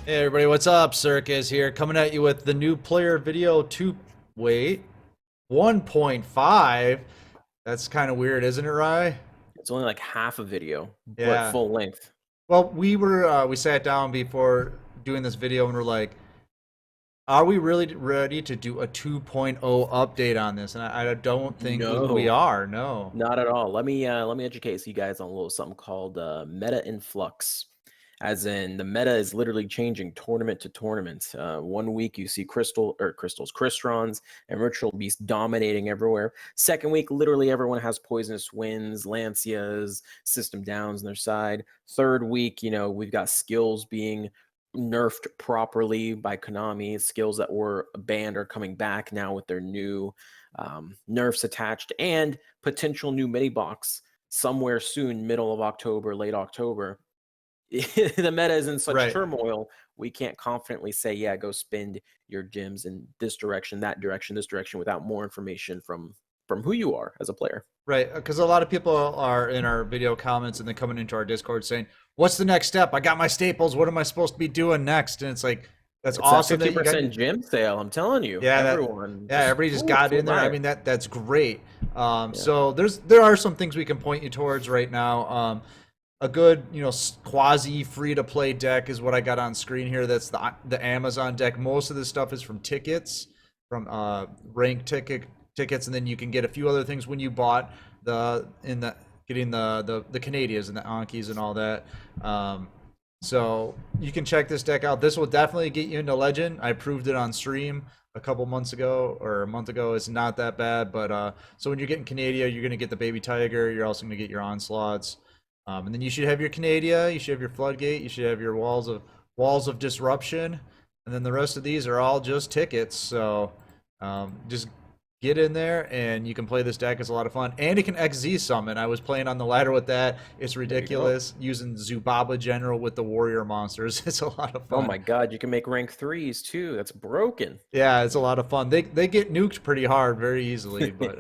Hey everybody, what's up? Circus here, coming at you with the new player video 1.5. That's kind of weird, isn't it, Rye? It's only like half a video, but Yeah. full length. Well, we sat down before doing this video and we're like, are we really ready to do a 2.0 update on this? And I don't think we No, are. No. not at all. Let me educate you guys on a little something called meta influx. As in, the meta is literally changing tournament to tournament. One week you see Cristrons, and Ritual Beast dominating everywhere. Second week, literally everyone has Poisonous Winds, Lancias, System Downs on their side. Third week, we've got skills being nerfed properly by Konami. Skills that were banned are coming back now with their new nerfs attached and potential new mini box somewhere soon, middle of October, late October. The meta is in such Right. turmoil, we can't confidently say, yeah, go spend your gems in this direction, that direction, this direction without more information from who you are as a player. Right, because a lot of people are in our video comments and then coming into our Discord saying, "What's the next step? I got my staples. What am I supposed to be doing next?" And it's like, that's It's that awesome that you got. 50% gem sale. I'm telling you, Yeah, everyone yeah, just everybody just whoo, got float in there. by I it. mean, that's great. Yeah. So there are some things we can point you towards right now. A good, quasi free to play deck is what I got on screen here. That's the Amazon deck. Most of this stuff is from tickets, from rank tickets, and then you can get a few other things when you bought the in the getting the Canadias and the Ankis and all that. So you can check this deck out. This will definitely get you into Legend. I proved it on stream a couple months ago or a month ago. It's not that bad, but so when you're getting Canadia, you're gonna get the Baby Tiger. You're also gonna get your Onslaughts, and then you should have your Canadia. You should have your Floodgate. You should have your Walls of Disruption, and then the rest of these are all just tickets. So just get in there and you can play this deck. It's a lot of fun, and it can XZ summon. I was playing on the ladder with that. It's There you go. ridiculous using Zubaba General with the warrior monsters. It's a lot of Oh fun. my God, you can make rank threes too. That's broken. Yeah, it's a lot of fun. They get nuked pretty hard very easily, but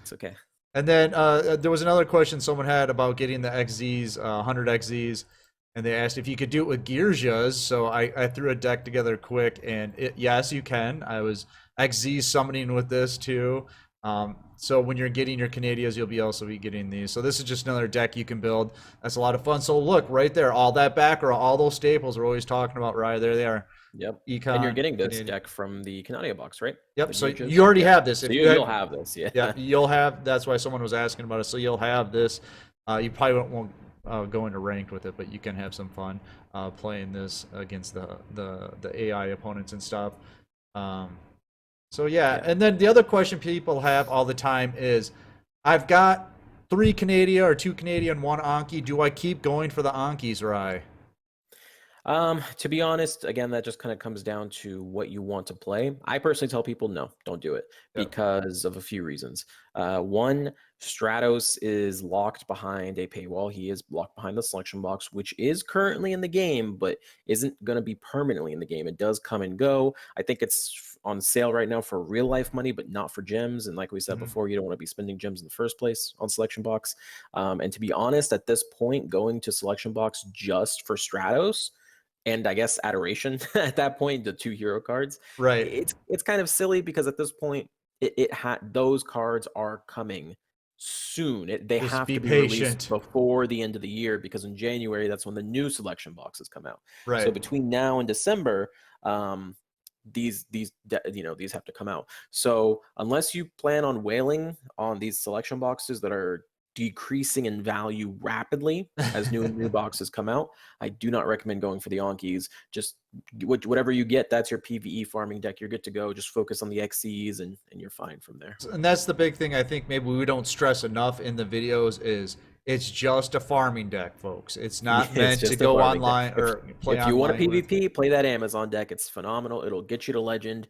It's okay. and then there was another question someone had about getting the XZs, 100 XZs, and they asked if you could do it with Gearjas. So I threw a deck together quick, and yes, you can. I was XZ summoning with this too. So when you're getting your Canadias, you'll be also be getting these. So this is just another deck you can build. That's a lot of fun. So look right there, all that back or all those staples we're always talking about. Right there, they are. Yep. And you're Econ, getting this Canadian. deck from the Canada box, right? Yep. The So Gearges? you already Yep. have this. So If you, you you'll have, have this, yeah. yeah, you'll have. That's why someone was asking about it. So you'll have this. You probably won't go into ranked with it, but you can have some fun playing this against the AI opponents and stuff. Um, so yeah, Yeah. and then the other question people have all the time is, I've got three Canadian or two Canadian, one Anki. Do I keep going for the Ankis, Rye? To be honest, again, that just kind of comes down to what you want to play. I personally tell people no, don't do it Yep. because of a few reasons. One, Stratos is locked behind a paywall. He is locked behind the selection box, which is currently in the game, but isn't going to be permanently in the game. It does come and go. I think it's on sale right now for real life money, but not for gems. And like we said Mhm. before, you don't want to be spending gems in the first place on selection box. And to be honest, at this point, going to selection box just for Stratos and I guess adoration at that point, the two hero cards. Right. It's kind of silly because at this point, it had those cards are coming soon. They Just have be to be released patient. before the end of the year because in January that's when the new selection boxes come out. So Right. between now and December, these have to come out. So unless you plan on whaling on these selection boxes that are decreasing in value rapidly as new boxes come out, I do not recommend going for the Ankis. Just whatever you get, that's your PvE farming deck. You're good to go. Just focus on the XCs and you're fine from there. And that's the big thing I think maybe we don't stress enough in the videos is it's just a farming deck, folks. It's not It's meant to just a go farming deck. online or play If you want a online with. PvP, play that Amazon deck. It's phenomenal. It'll get you to Legend.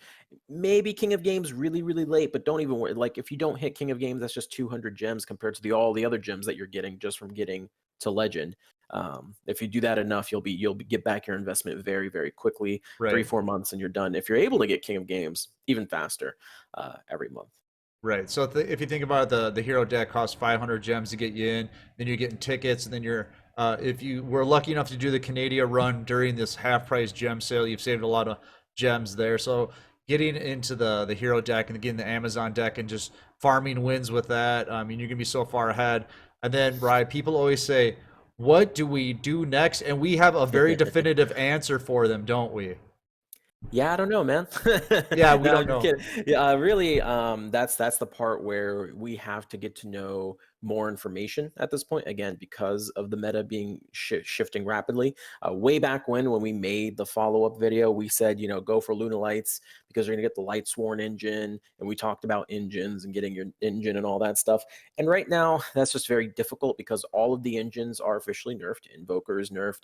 Maybe King of Games really late, but don't even worry. Like if you don't hit King of Games, that's just 200 gems compared to all the other gems that you're getting just from getting to Legend. If you do that enough, you'll get back your investment very quickly. Three Right. 4 months and you're done. If you're able to get King of Games, even faster every month. Right. So if you think about it, the hero deck costs 500 gems to get you in, then you're getting tickets, and then you're If you were lucky enough to do the Canada run during this half price gem sale, you've saved a lot of gems there. So getting into the hero deck and getting the Amazon deck and just farming wins with that, I mean, you're gonna be so far ahead. And then, Brian, people always say, "What do we do next?" And we have a very definitive answer for them, don't we? Yeah, I don't know, man. Yeah, we No, don't I'm just know. kidding. Yeah, really, that's the part where we have to get to know more information at this point. Again, because of the meta being shifting rapidly. Way back when we made the follow-up video, we said, go for Luna Lights because you're gonna get the Light Sworn engine, and we talked about engines and getting your engine and all that stuff. And right now, that's just very difficult because all of the engines are officially nerfed. Invoker is nerfed,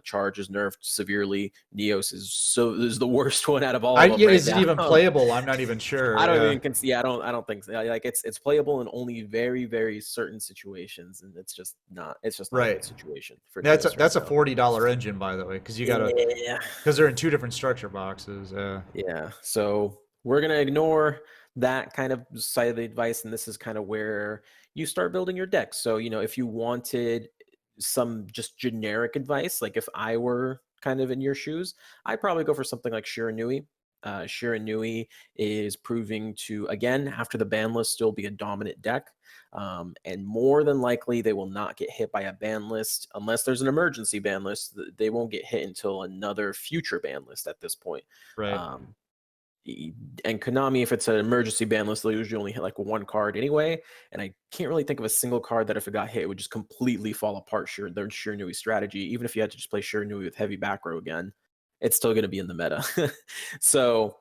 Charge is nerfed severely. Neos is the worst one out of all of them Yeah, right is it now. even playable? I'm not even sure. I don't Yeah, even consider. Yeah, I don't think so. Like it's playable in only very very certain situations, and it's just not a good right. situation for That's Neos right a now. $40 engine, by the way, because you gotta Yeah, because they're in two different structure boxes. yeah. So we're gonna ignore that kind of side of the advice, and this is kind of where you start building your deck. So if you wanted some just generic advice, like if I were kind of in your shoes, I'd probably go for something like Shiranui. Shiranui is proving to, again, after the ban list, still be a dominant deck. And more than likely, they will not get hit by a ban list unless there's an emergency ban list. They won't get hit until another future ban list at this point. Right. Um, and Konami, if it's an emergency ban list, they'll usually only hit like one card anyway. And I can't really think of a single card that if it got hit, it would just completely fall apart. Their Shiranui strategy, even if you had to just play Shiranui with heavy back row again, it's still going to be in the meta. So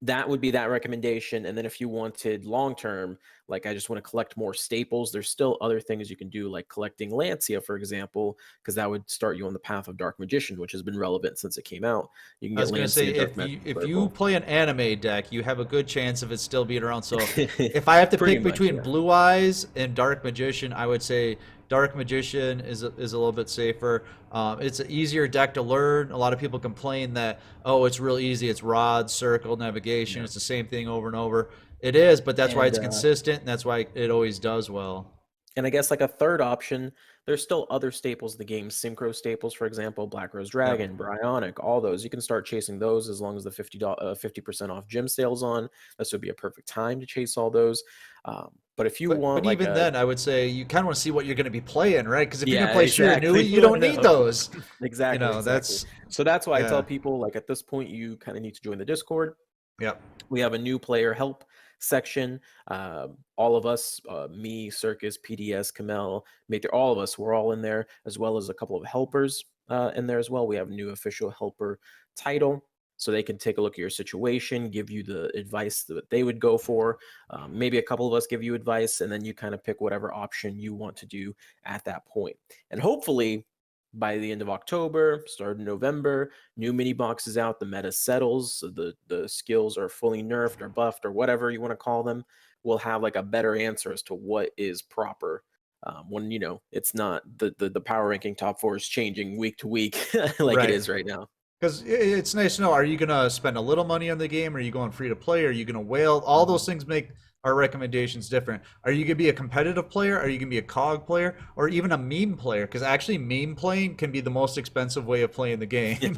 that would be that recommendation. And then if you wanted long term, like I just want to collect more staples, there's still other things you can do, like collecting Lancia, for example, because that would start you on the path of Dark Magician, which has been relevant since it came out. You can I get was gonna say Lancia, Dark Magic if you Circle. play an anime deck, you have a good chance of it still being around. So if I have to Pretty pick much, between yeah. Blue Eyes and Dark Magician, I would say Dark Magician is a little bit safer. It's an easier deck to learn. A lot of people complain that, oh, it's real easy. It's rod, circle, navigation. Yeah. It's the same thing over and over. It is, but that's why And it's consistent, and that's why it always does well. And I guess like a third option, there's still other staples of the game, Synchro staples, for example, Black Rose Yep. Dragon, Bryonic, all those. You can start chasing those as long as the 50% off gym sales on. This would be a perfect time to chase all those. But if you But want like even a then, I would say you kind of want to see what you're going to be playing, right? Because if you're going to yeah, play Shiranui, exactly. you You want don't to need know. those. Exactly, exactly. That's So that's why I tell yeah. people like at this point you kind of need to join the Discord. Yep. We have a new player help section. All of us, me, Circus, PDS, Kamel, Mater, all of us, we're all in there, as well as a couple of helpers in there as well. We have a new official helper title. So they can take a look at your situation, give you the advice that they would go for. Maybe a couple of us give you advice, and then you kind of pick whatever option you want to do at that point. And hopefully, by the end of October, start of November, new mini boxes out, the meta settles, so the skills are fully nerfed or buffed or whatever you want to call them. We'll have like a better answer as to what is proper. When it's not the power ranking top four is changing week to week like it Right. is right now. Because it's nice to know, are you going to spend a little money on the game? Are you going free to play? Are you going to whale? All Mhm. those things make our recommendations different. Are you going to be a competitive player? Are you going to be a cog player? Or even a meme player? Because actually, meme playing can be the most expensive way of playing the game,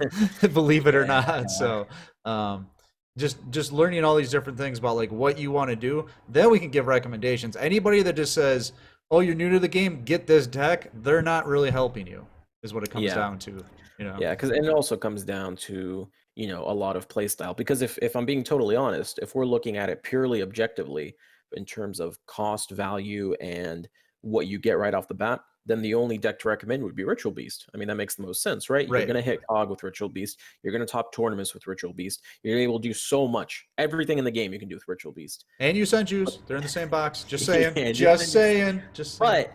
believe it or Yeah. not. So, um, just learning all these different things about like what you want to do, then we can give recommendations. Anybody that just says, "Oh, you're new to the game, get this deck," they're not really helping you, is what it comes Yeah. down to. You know. Yeah, because it also comes down to, a lot of play style. Because if I'm being totally honest, if we're looking at it purely objectively in terms of cost, value, and what you get right off the bat, then the only deck to recommend would be Ritual Beast. I mean, that makes the most sense, right? You're Right. gonna hit COG with Ritual Beast. You're gonna top tournaments with Ritual Beast. You're able to do so much. Everything in the game you can do with Ritual Beast. And you sent But juice. They're in the same box. Just saying. yeah, Just saying. Just saying. but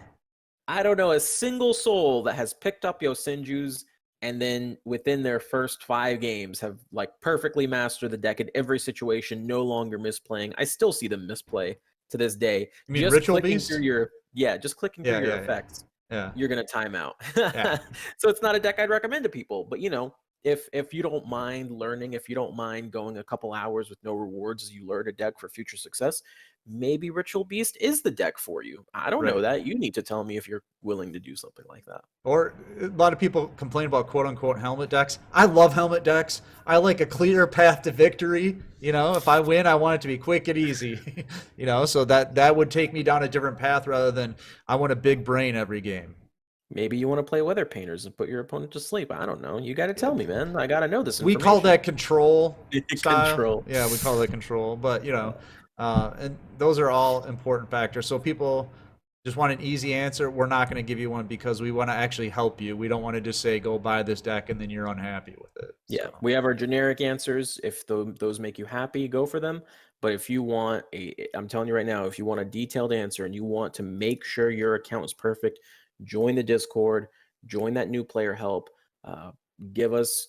I don't know a single soul that has picked up Yosenju's and then within their first 5 games have like perfectly mastered the deck in every situation, no longer misplaying. I still see them misplay to this day. You mean Ritual Beast? Just clicking through Yeah, your yeah, yeah. effects, Yeah. you're gonna time out. Yeah. So it's not a deck I'd recommend to people, but if you don't mind learning, if you don't mind going a couple hours with no rewards as you learn a deck for future success, maybe Ritual Beast is the deck for you. I don't know Right. that. You need to tell me if you're willing to do something like that. Or a lot of people complain about quote unquote helmet decks. I love helmet decks. I like a clear path to victory. You know, if I win, I want it to be quick and easy. You know, so that would take me down a different path rather than I want a big brain every game. Maybe you want to play Weather Painters and put your opponent to sleep. I don't know. You got to tell me, man. I got to know this We call information. that control style. Control. Yeah, we call that control. But you know, Uh, and those are all important factors. So people just want an easy answer. We're not going to give you one because we want to actually help you. We don't want to just say go buy this deck and then you're unhappy with it. Yeah, So we have our generic answers. If those make you happy, go for them. But if you want I'm telling you right now, if you want a detailed answer and you want to make sure your account is perfect, join the Discord, join that new player help. Uh,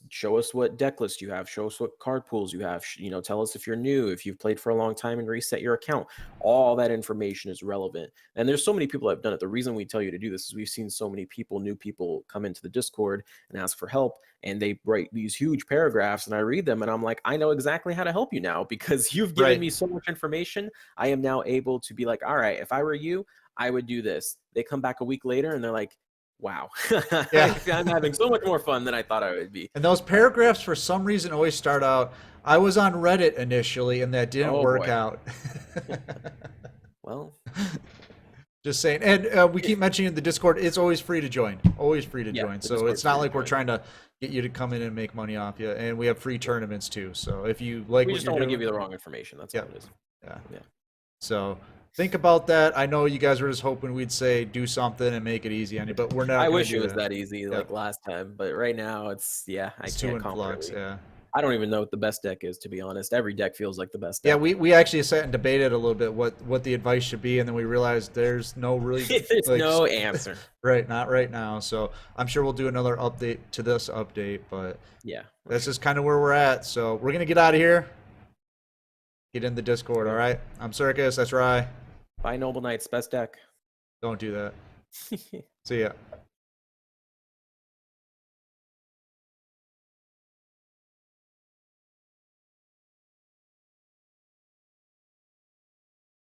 show us what deck list you have, show us what card pools you have. Tell us if you're new, if you've played for a long time and reset your account. All that information is relevant. And there's so many people that have done it. The reason we tell you to do this is we've seen so many new people come into the Discord and ask for help, and they write these huge paragraphs, and I read them and I'm like, I know exactly how to help you now because you've given right. me so much information. I am now able to be like, all right, if I were you, I would do this. They come back a week later and they're like, wow, Yeah. I'm having so much more fun than I thought I would be. And those paragraphs, for some reason, always start out. I was on Reddit initially, and that didn't Oh work boy. out. Well, Just saying. And we keep mentioning the Discord. It's always free to join. Always free to yeah, join. the So Discord's it's not free to like we're join. trying to get you to come in and make money off you. And we have free tournaments too. So if you like We what just you're don't want to doing, give you the wrong information. That's yeah, all it is. yeah. Yeah. So think about that. I know you guys were just hoping we'd say do something and make it easy on you, but we're not I going to wish it do was that. that easy Yeah, like last time, but right now I it's too can't in flux. confidently. Yeah. I don't even know what the best deck is, to be honest. Every deck feels like the best Yeah, deck. we actually sat and debated a little bit what the advice should be, and then we realized there's no really There's like no answer. right, not right now. So I'm sure we'll do another update to this update, but Yeah, for that's sure. just kind of where we're at. So we're gonna get out of here. Get in the Discord, all Right. right? I'm Circus. That's Rye. Bye, Noble Knights. Best deck. Don't do that. See ya.